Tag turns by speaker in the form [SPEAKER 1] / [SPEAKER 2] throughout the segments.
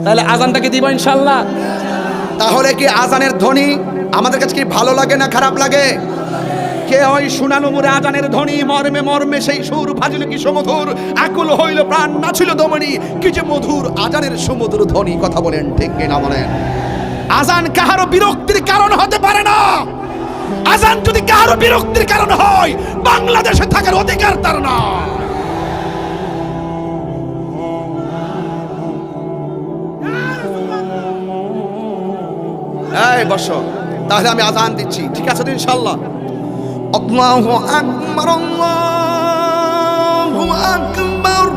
[SPEAKER 1] তাহলে আজানটাকে দিব ইনশাআল্লাহ। তাহলে কি আজানের ধ্বনি আমাদের কাছে কি ভালো লাগে না খারাপ লাগে? কে ওই শুনানো মুরে আজানের ধ্বনি মর্মে মর্মে সেই সুর ভাজিল কি সমধুর, আকুল হইল প্রাণ নাছিল দমনি, কি যে মধুর আজানের সমুদ্র ধ্বনি। কথা বলেন ঠিক কিনা বলেন? আজান কাহারো বিরক্তির কারণ হতে পারে না। আজান যদি কাহারো বিরক্তির কারণ হয়, বাংলাদেশে থাকার অধিকার তার না। এই বসো, তাহলে আমি আজান দিচ্ছি, ঠিক আছে তো ইনশাআল্লাহ? আল্লাহু আকবার, আল্লাহু আকবার।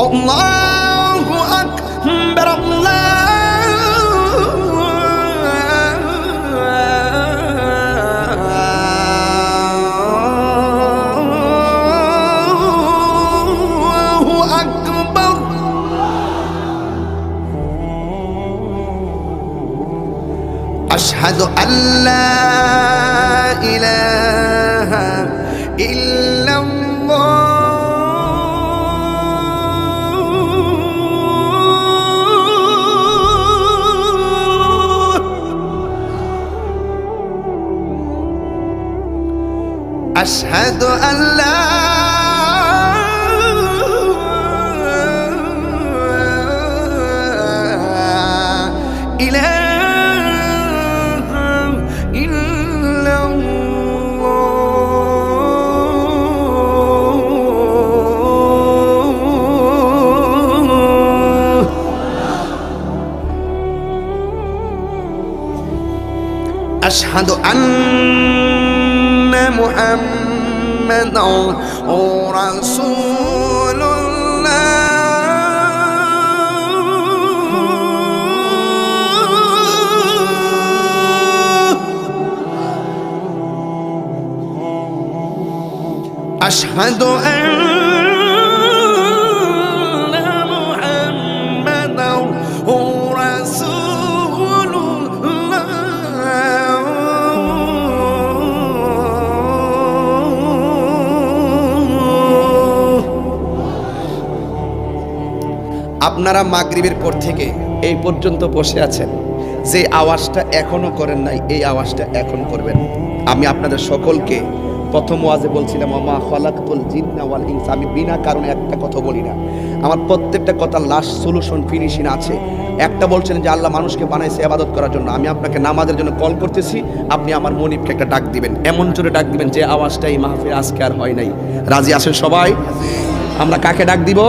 [SPEAKER 1] আল্লাহু আকবার, আল্লাহু আকবার। আশহাদু আল্লা ইলাহা ইল্লাল্লাহ, আশহাদু আল্লা أشهد أن محمدا رسول الله أشهد أن محمدا رسول আপনারা মাগরিবের পর থেকে এই পর্যন্ত বসে আছেন, যে আওয়াজটা এখনো করেন নাই এই আওয়াজটা এখন করবেন। আমি আপনাদের সকলকে প্রথম ওয়াজে বলছিলাম ওমা খালাকতুল জিন্না ওয়াল ইনসা, আমি বিনা কারণে একটা কথা বলি না। আমার প্রত্যেকটা কথা লাস্ট সলিউশন ফিনিশিং আছে। একটা বলছেন যে আল্লাহ মানুষকে বানাইছে ইবাদত করার জন্য, আমি আপনাকে নামাজের জন্য কল করতেছি, আপনি আমার মনিবকে একটা ডাক দিবেন, এমন জোরে ডাক দিবেন যে আওয়াজটা এই মাহফিলে আজকে আর হয় নাই। রাজি আছেন সবাই? আমরা কাকে ডাক দিব?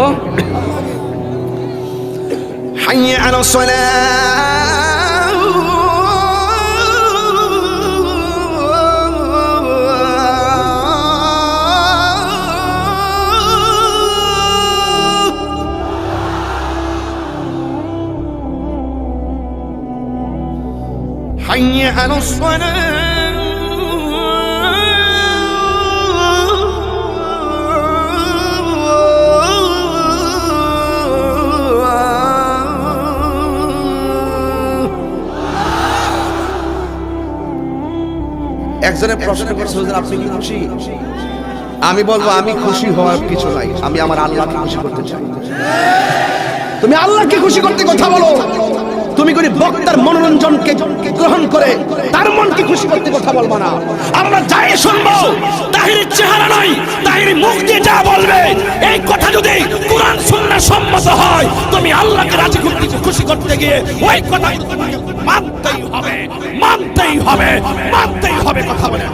[SPEAKER 1] حي على الصلاة حي على الصلاة একজনের প্রশ্ন করছে হুজুর আপনি কি খুশি? আমি বলবো আমি খুশি হওয়ার কিছু নাই, আমি আমার আল্লাহকে খুশি করতে চাই। তুমি আল্লাহকে খুশি করতে কথা বলো, তুমি করে বক্তার মনোরঞ্জনকে গ্রহণ করে তার মনকে খুশি করতে কথা বলবো না। আমরা যাই শুনবো তাহিরের চেহারা নয়, তাহিরের মুখ দিয়ে যা বলবে এই কথা যদি কোরআন সুন্নাহ সম্মত হয়, তুমি আল্লাহকে রাজি করতে খুশি করতে গিয়ে ওই কথা মানতেই হবে, মানতেই হবে, মানতেই হবে। কথা বলে